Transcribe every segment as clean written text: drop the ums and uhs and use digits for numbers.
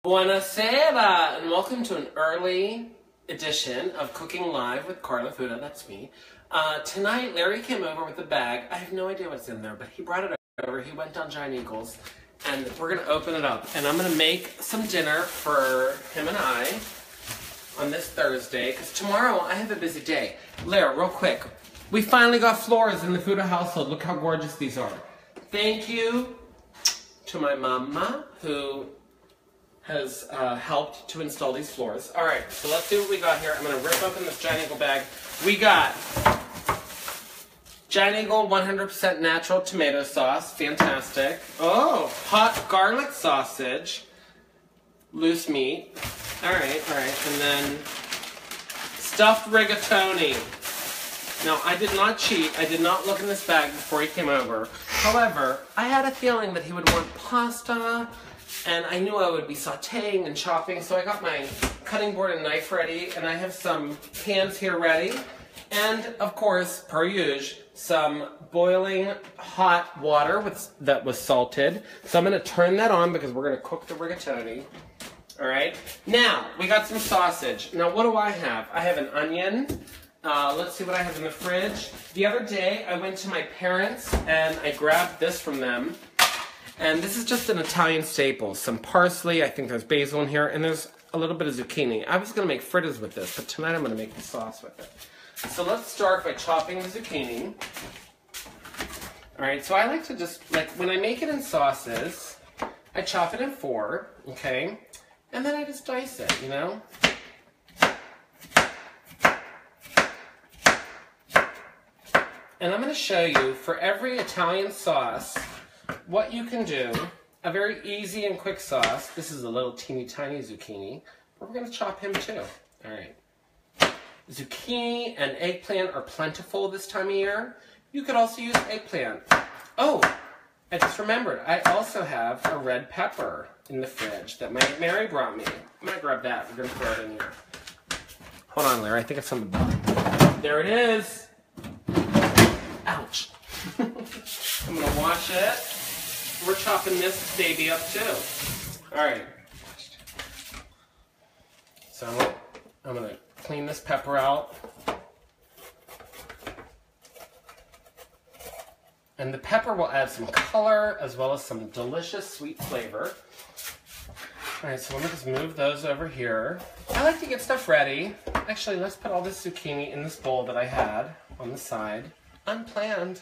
Buonasera, and welcome to an early edition of Cooking Live with Carlo Fuda, that's me. Tonight, Larry came over with a bag. I have no idea what's in there, but he brought it over. He went down Giant Eagles, and we're going to open it up. And I'm going to make some dinner for him and I on this Thursday, because tomorrow I have a busy day. Larry, real quick, we finally got floors in the Fuda household. Look how gorgeous these are. Thank you to my mama, who has helped to install these floors. All right, so let's see what we got here. I'm going to rip open this Giant Eagle bag. We got Giant Eagle 100% natural tomato sauce. Fantastic. Oh, hot garlic sausage. Loose meat. All right. And then stuffed rigatoni. Now, I did not cheat. I did not look in this bag before he came over. However, I had a feeling that he would want pasta, and I knew I would be sauteing and chopping, so I got my cutting board and knife ready, and I have some pans here ready. And, of course, per usual, some boiling hot water that was salted. So I'm going to turn that on because we're going to cook the rigatoni. All right? Now, we got some sausage. Now, what do I have? I have an onion. Let's see what I have in the fridge. The other day, I went to my parents, and I grabbed this from them. And this is just an Italian staple. Some parsley, I think there's basil in here, and there's a little bit of zucchini. I was going to make fritters with this, but tonight I'm going to make the sauce with it. So let's start by chopping the zucchini. Alright, so I like to just, when I make it in sauces, I chop it in 4, okay? And then I just dice it, you know? And I'm going to show you, for every Italian sauce, what you can do, a very easy and quick sauce. This is a little teeny tiny zucchini, but we're going to chop him too. All right. Zucchini and eggplant are plentiful this time of year. You could also use eggplant. Oh, I just remembered, I also have a red pepper in the fridge that my Aunt Mary brought me. I'm going to grab that. We're going to throw it in here. Hold on, Larry. I think it's on the bottom. There it is. Ouch. I'm going to wash it. We're chopping this baby up too. Alright. So I'm going to clean this pepper out. And the pepper will add some color as well as some delicious sweet flavor. Alright, so let me just move those over here. I like to get stuff ready. Actually, let's put all this zucchini in this bowl that I had on the side. Unplanned.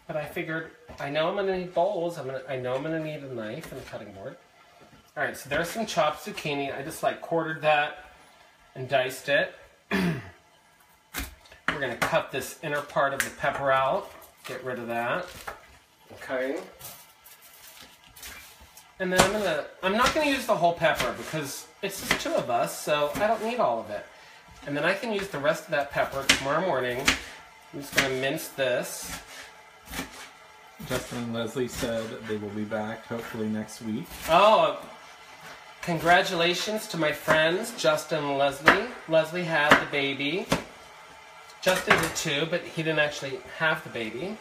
But I figured, I know I'm going to need bowls. I know I'm going to need a knife and a cutting board. All right, so there's some chopped zucchini. I just quartered that and diced it. We're going to cut this inner part of the pepper out. Get rid of that. Okay. And then I'm not going to use the whole pepper because it's just 2 of us, so I don't need all of it. And then I can use the rest of that pepper tomorrow morning. I'm just going to mince this. Justin and Leslie said they will be back hopefully next week. Oh, congratulations to my friends, Justin and Leslie. Leslie had the baby. Justin did too, but he didn't actually have the baby.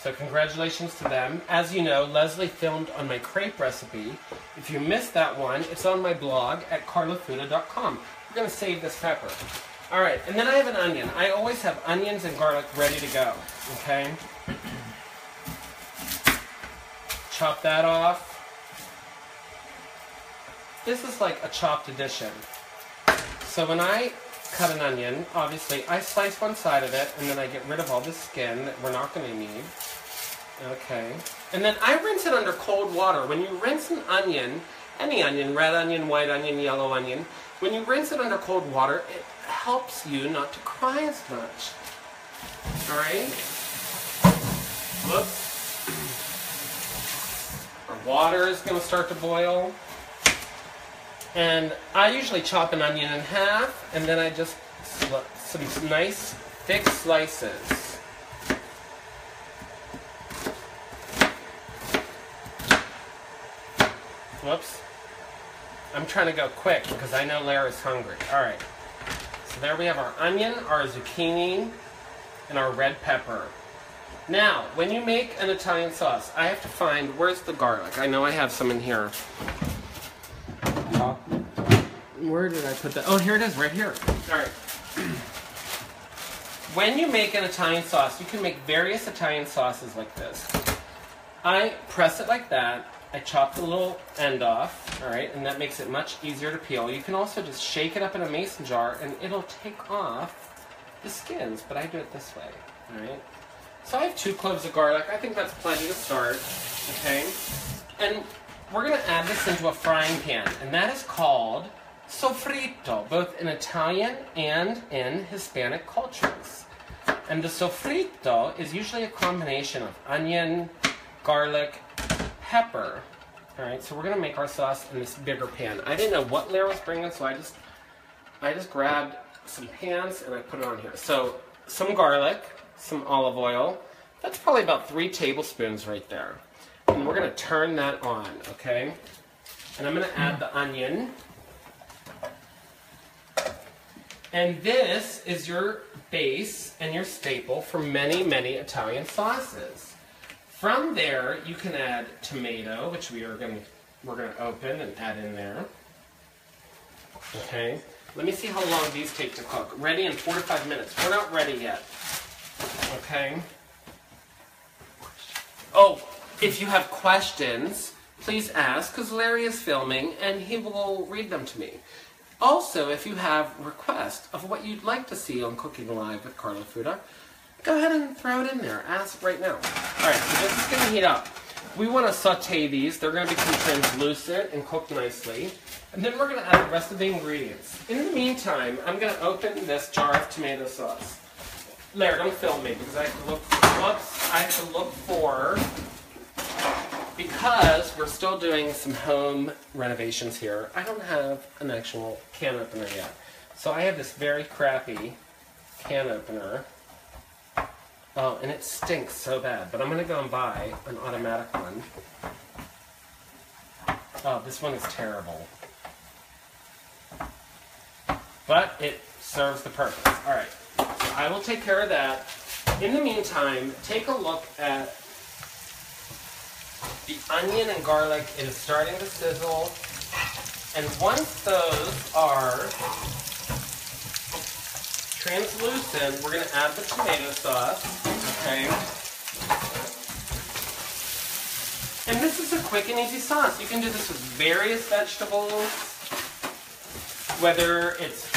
So congratulations to them. As you know, Leslie filmed on my crepe recipe. If you missed that one, it's on my blog at carlofuda.com. We're going to save this pepper. All right, and then I have an onion. I always have onions and garlic ready to go, okay? Chop that off. This is like a chopped edition. So when I cut an onion, obviously I slice one side of it and then I get rid of all the skin that we're not going to need. Okay. And then I rinse it under cold water. When you rinse an onion, any onion, red onion, white onion, yellow onion, when you rinse it under cold water, it helps you not to cry as much. Alright? Whoops. Water is going to start to boil. And I usually chop an onion in half, and then I just some nice thick slices. Whoops. I'm trying to go quick because I know Larry's hungry. Alright. So there we have our onion, our zucchini, and our red pepper. Now, when you make an Italian sauce, I have to find, where's the garlic? I know I have some in here. top. Where did I put that? Oh, here it is, right here. All right. When you make an Italian sauce, you can make various Italian sauces like this. I press it like that. I chop the little end off, all right, and that makes it much easier to peel. You can also just shake it up in a mason jar, and it'll take off the skins, but I do it this way, all right? So I have 2 cloves of garlic. I think that's plenty to start, okay? And we're going to add this into a frying pan, and that is called sofritto, both in Italian and in Hispanic cultures. And the sofritto is usually a combination of onion, garlic, pepper. All right, so we're going to make our sauce in this bigger pan. I didn't know what Lair was bringing, so I just grabbed some pans and I put it on here. So some garlic, some olive oil. That's probably about 3 tablespoons right there. And we're going to turn that on, okay? And I'm going to add the onion. And this is your base and your staple for many, many Italian sauces. From there, you can add tomato, which we're going to open and add in there. Okay. Let me see how long these take to cook. Ready in 4 to 5 minutes. We're not ready yet. Okay. Oh, if you have questions, please ask, because Larry is filming and he will read them to me. Also, if you have requests of what you'd like to see on Cooking Live with Carlo Fuda, go ahead and throw it in there. Ask right now. Alright, so this is going to heat up. We want to saute these. They're going to become translucent and cook nicely. And then we're going to add the rest of the ingredients. In the meantime, I'm going to open this jar of tomato sauce. Lair, don't film me because I have to look for, because we're still doing some home renovations here, I don't have an actual can opener yet. So I have this very crappy can opener. Oh, and it stinks so bad, but I'm going to go and buy an automatic one. Oh, this one is terrible. But it serves the purpose. All right, so I will take care of that. In the meantime, take a look at the onion and garlic. It is starting to sizzle. And once those are translucent, we're going to add the tomato sauce, okay? And this is a quick and easy sauce. You can do this with various vegetables, whether it's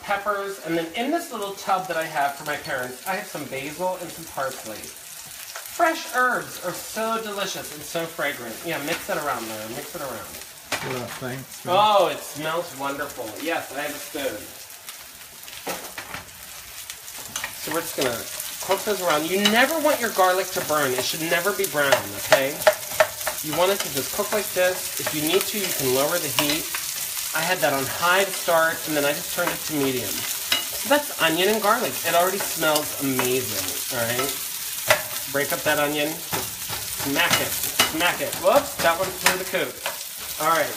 peppers, and then in this little tub that I have for my parents, I have some basil and some parsley. Fresh herbs are so delicious and so fragrant. Yeah, mix it around there. Mix it around. Well, thanks. Oh, it smells wonderful. Yes, I have a spoon. So we're just going to cook those around. You never want your garlic to burn. It should never be brown, okay? You want it to just cook like this. If you need to, you can lower the heat. I had that on high to start, and then I just turned it to medium. So that's onion and garlic. It already smells amazing, all right? Break up that onion. Smack it. Smack it. Whoops, that one flew the coop. All right.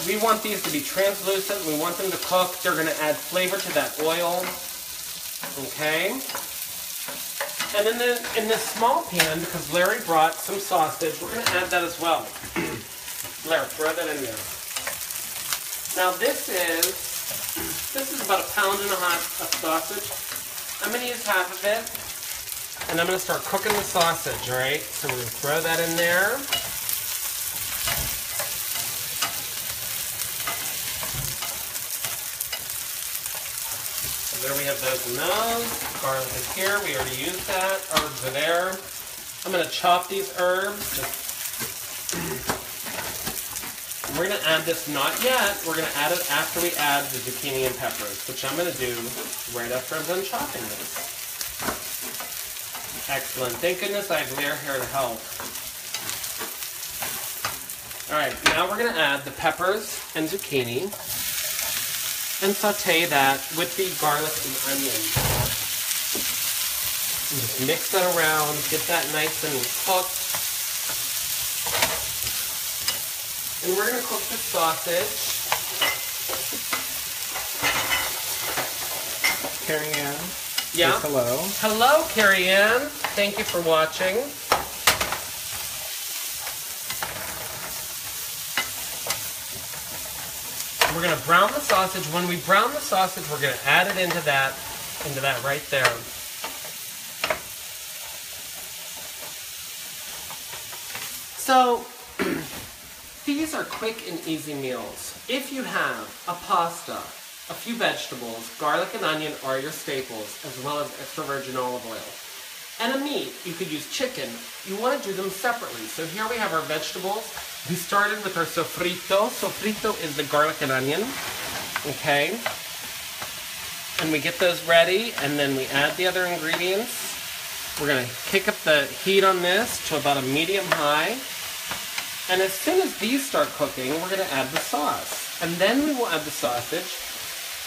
We want these to be translucent. We want them to cook. They're going to add flavor to that oil. Okay. And then in this small pan, because Larry brought some sausage, we're going to add that as well. Larry, throw that in there. Now this is about 1.5 pounds of sausage. I'm going to use half of it. And I'm going to start cooking the sausage, all right? So we're going to throw that in there. So there we have those and those. Garlic is here. We already used that. Herbs are there. I'm going to chop these herbs. We're going to add this not yet. We're going to add it after we add the zucchini and peppers, which I'm going to do right after I'm done chopping this. Excellent. Thank goodness I have Lair here to help. Alright, now we're going to add the peppers and zucchini and saute that with the garlic and onion. And just mix that around, get that nice and cooked. And we're going to cook the sausage. Carrie Ann. Yeah. Yes, hello. Hello, Carrie Ann. Thank you for watching. We're going to brown the sausage. When we brown the sausage, we're going to add it into that right there. So, these are quick and easy meals. If you have a pasta, a few vegetables, garlic and onion are your staples, as well as extra virgin olive oil. And a meat, you could use chicken. You want to do them separately. So here we have our vegetables. We started with our sofrito. Sofrito is the garlic and onion, okay? And we get those ready, and then we add the other ingredients. We're going to kick up the heat on this to about a medium-high. And as soon as these start cooking, we're going to add the sauce. And then we will add the sausage.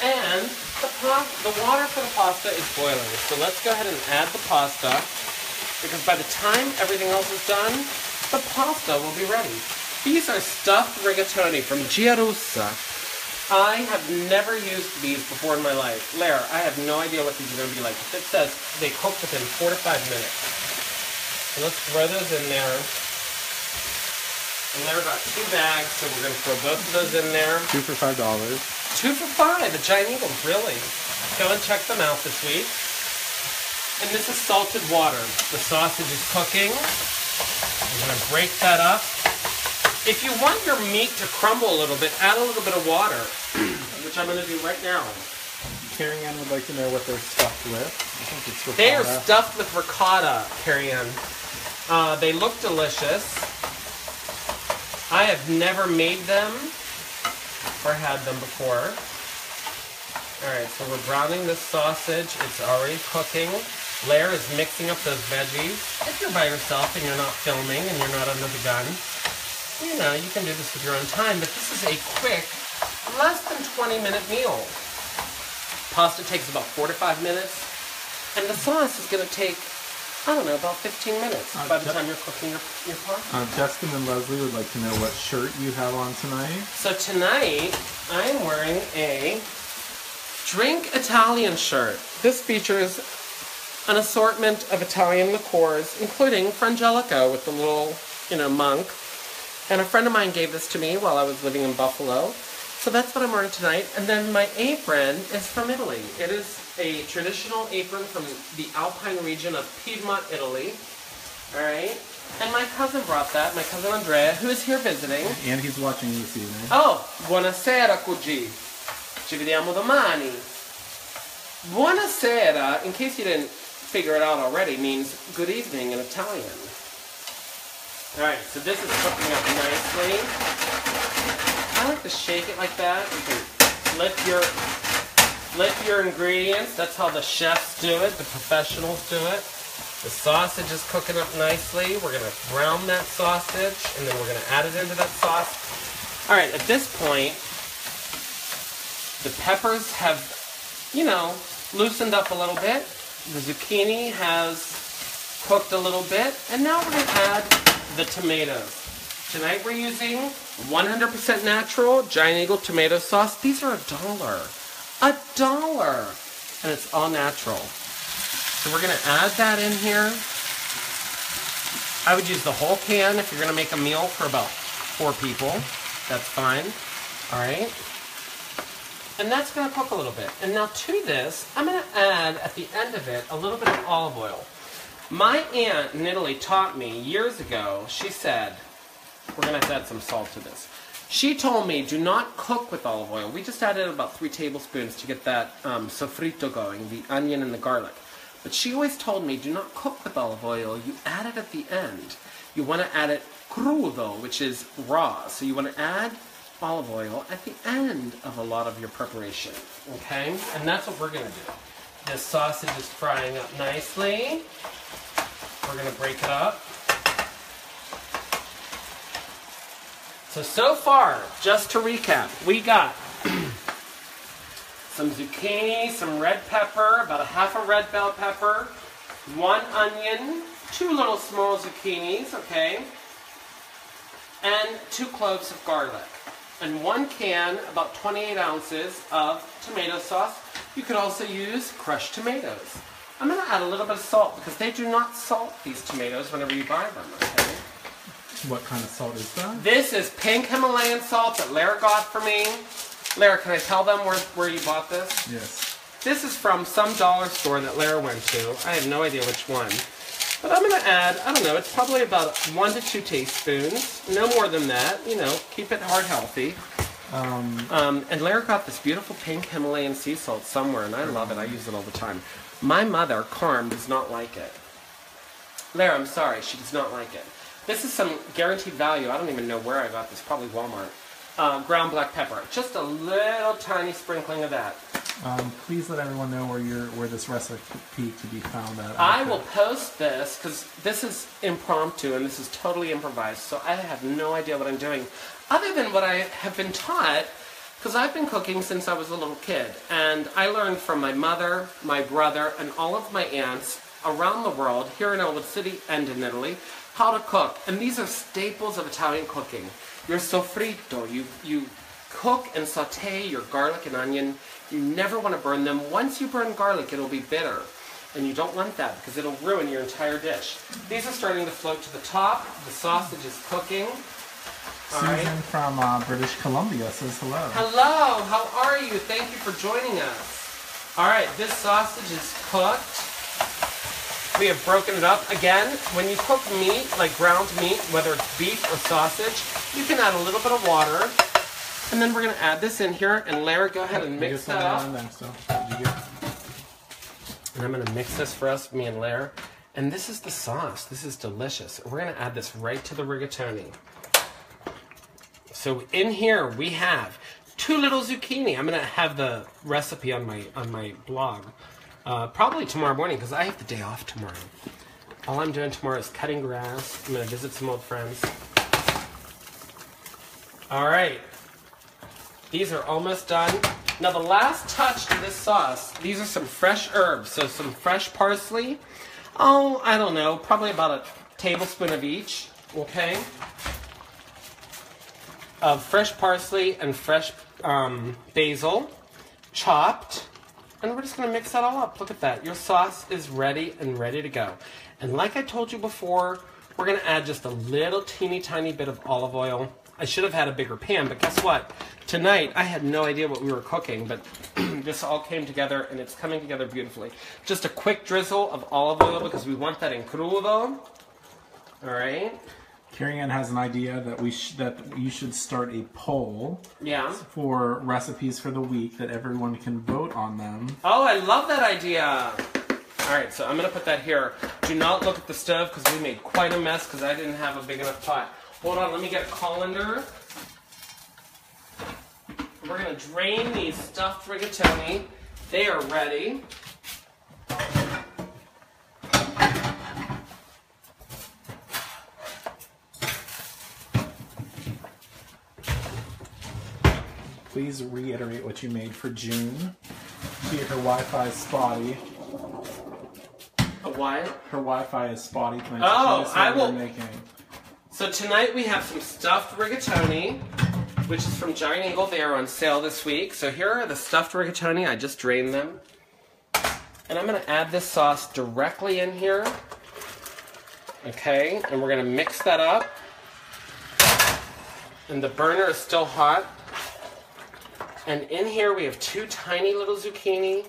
And the water for the pasta is boiling. So let's go ahead and add the pasta, because by the time everything else is done, the pasta will be ready. These are stuffed rigatoni from Giarussa. I have never used these before in my life. Lara, I have no idea what these are going to be like. It says they cook within 4 to 5 minutes. So let's throw those in there. And Lara got 2 bags, so we're going to throw both of those in there. 2 for $5. 2 for $5, the giant eagles, really. Go and check them out this week. And this is salted water. The sausage is cooking. I'm going to break that up. If you want your meat to crumble a little bit, add a little bit of water, which I'm going to do right now. Carrie Ann would like to know what they're stuffed with. I think it's ricotta. They are stuffed with ricotta, Carrie Ann. They look delicious. I have never made them or had them before. Alright, so we're browning this sausage. It's already cooking. Lara is mixing up those veggies. If you're by yourself and you're not filming and you're not under the gun, you know, you can do this with your own time, but this is a quick, less than 20-minute meal. Pasta takes about 4 to 5 minutes, and the sauce is going to take, I don't know, about 15 minutes by the time you're cooking your pasta. Justin and Leslie would like to know what shirt you have on tonight. So tonight, I'm wearing a Drink Italian shirt. This features an assortment of Italian liqueurs, including Frangelico with the little, monk. And a friend of mine gave this to me while I was living in Buffalo. So that's what I'm wearing tonight. And then my apron is from Italy. It is a traditional apron from the Alpine region of Piedmont, Italy. All right. And my cousin brought that, my cousin Andrea, who is here visiting. And he's watching this evening. Oh, buonasera, Cugi. Ci vediamo domani. Buonasera, in case you didn't figure it out already, means good evening in Italian. Alright, so this is cooking up nicely. I like to shake it like that. You can flip your ingredients. That's how the chefs do it, the professionals do it. The sausage is cooking up nicely. We're going to brown that sausage, and then we're going to add it into that sauce. Alright, at this point, the peppers have, loosened up a little bit. The zucchini has cooked a little bit. And now we're going to add the tomatoes. Tonight we're using 100% natural Giant Eagle tomato sauce. These are $1. $1! And it's all natural. So we're going to add that in here. I would use the whole can if you're going to make a meal for about 4 people. That's fine. Alright. And that's going to cook a little bit. And now to this, I'm going to add, at the end of it, a little bit of olive oil. My aunt in Italy taught me years ago, she said, we're going to have to add some salt to this. She told me, do not cook with olive oil. We just added about 3 tablespoons to get that sofrito going, the onion and the garlic. But she always told me, do not cook with olive oil. You add it at the end. You want to add it crudo, which is raw. So you want to add olive oil at the end of a lot of your preparation. Okay? And that's what we're going to do. This sausage is frying up nicely. We're going to break it up. So far, just to recap, we got some zucchini, some red pepper, about a half a red bell pepper, 1 onion, 2 little small zucchinis, okay, and 2 cloves of garlic, and 1 can, about 28 ounces of tomato sauce. You could also use crushed tomatoes. I'm going to add a little bit of salt because they do not salt these tomatoes whenever you buy them, okay? What kind of salt is that? This is pink Himalayan salt that Lara got for me. Lara, can I tell them where you bought this? Yes. This is from some dollar store that Lara went to. I have no idea which one. But I'm going to add, I don't know, it's probably about 1 to 2 teaspoons. No more than that. You know, keep it heart healthy. And Lara got this beautiful pink Himalayan sea salt somewhere, and I love it. I use it all the time. My mother, Carm, does not like it. Lara, I'm sorry, she does not like it. This is some guaranteed value. I don't even know where I got this. Probably Walmart. Ground black pepper. Just a little tiny sprinkling of that. Please let everyone know where this recipe can be found at. I will post this because this is impromptu and this is totally improvised. So I have no idea what I'm doing, other than what I have been taught. Because I've been cooking since I was a little kid, and I learned from my mother, my brother, and all of my aunts around the world, here in Elwood City and in Italy, how to cook. And these are staples of Italian cooking. Your sofrito, you cook and saute your garlic and onion. You never want to burn them. Once you burn garlic, it'll be bitter. And you don't want that because it'll ruin your entire dish. These are starting to float to the top. The sausage is cooking. Susan from British Columbia says hello. Hello, how are you? Thank you for joining us. All right, this sausage is cooked. We have broken it up. Again, when you cook meat, like ground meat, whether it's beef or sausage, you can add a little bit of water. And then we're going to add this in here. And Lara, go ahead and mix that up. And I'm going to mix this for us, me and Lara. And this is the sauce. This is delicious. We're going to add this right to the rigatoni. So in here we have 2 little zucchini. I'm going to have the recipe on my blog. Probably tomorrow morning because I have the day off tomorrow. All I'm doing tomorrow is cutting grass. I'm going to visit some old friends. All right. These are almost done. Now the last touch to this sauce, these are some fresh herbs. So some fresh parsley. Oh, I don't know, probably about a tablespoon of each. Okay. Of fresh parsley and fresh basil, chopped. And we're just going to mix that all up. Look at that. Your sauce is ready and ready to go. And like I told you before, we're going to add just a little teeny tiny bit of olive oil. I should have had a bigger pan, but guess what? Tonight, I had no idea what we were cooking, but this all came together, and it's coming together beautifully. Just a quick drizzle of olive oil because we want that in crudo. All right. Carrie Ann has an idea that you should start a poll for recipes for the week that everyone can vote on them. Oh, I love that idea. All right, so I'm going to put that here. Do not look at the stove because we made quite a mess because I didn't have a big enough pot. Hold on, let me get a colander. We're going to drain these stuffed rigatoni. They are ready. Please reiterate what you made for June. Her Wi-Fi is spotty. A what? Her Wi-Fi is spotty tonight. Oh, I will. Making. So tonight we have some stuffed rigatoni, which is from Giant Eagle. They are on sale this week. So here are the stuffed rigatoni. I just drained them. And I'm going to add this sauce directly in here. Okay, and we're going to mix that up. And the burner is still hot. And in here we have 2 tiny little zucchini,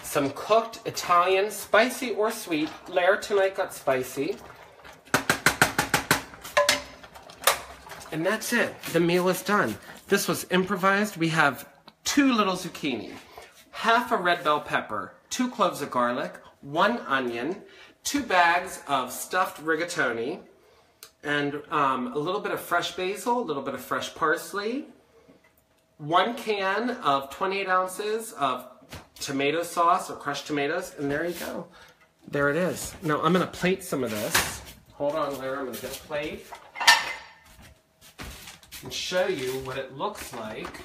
some cooked Italian, spicy or sweet. Lara tonight got spicy. And that's it. The meal is done. This was improvised. We have 2 little zucchini, half a red bell pepper, 2 cloves of garlic, 1 onion, 2 bags of stuffed rigatoni, and a little bit of fresh basil, a little bit of fresh parsley, 1 can of 28 ounces of tomato sauce or crushed tomatoes, and there you go. There it is. Now I'm going to plate some of this. Hold on, Lara. I'm going to get a plate and show you what it looks like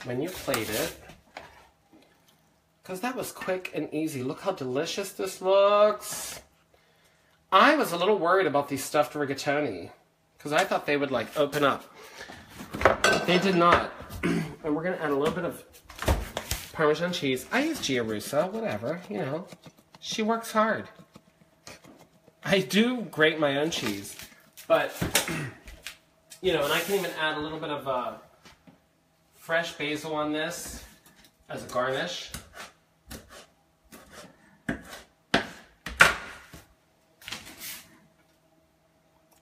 when you plate it. Because that was quick and easy. Look how delicious this looks. I was a little worried about these stuffed rigatoni because I thought they would like open up. They did not. And we're going to add a little bit of Parmesan cheese. I use Gia Russa, whatever, you know. She works hard. I do grate my own cheese. But, you know, and I can even add a little bit of fresh basil on this as a garnish.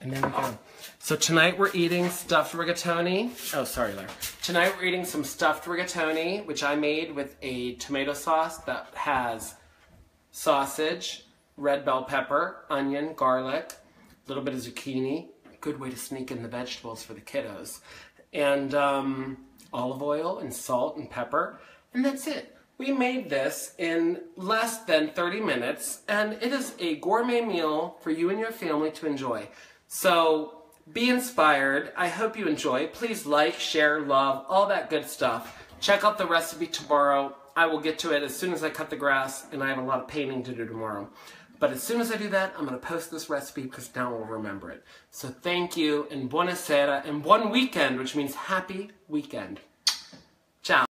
And there we go. So tonight we're eating stuffed rigatoni. Oh, sorry, Larry. Tonight we're eating some stuffed rigatoni, which I made with a tomato sauce that has sausage, red bell pepper, onion, garlic, a little bit of zucchini. Good way to sneak in the vegetables for the kiddos. And olive oil and salt and pepper. And that's it. We made this in less than 30 minutes, and it is a gourmet meal for you and your family to enjoy. So be inspired. I hope you enjoy. Please like, share, love, all that good stuff. Check out the recipe tomorrow. I will get to it as soon as I cut the grass, and I have a lot of painting to do tomorrow. But as soon as I do that, I'm going to post this recipe because now we'll remember it. So thank you, and buonasera, and buon weekend, which means happy weekend. Ciao.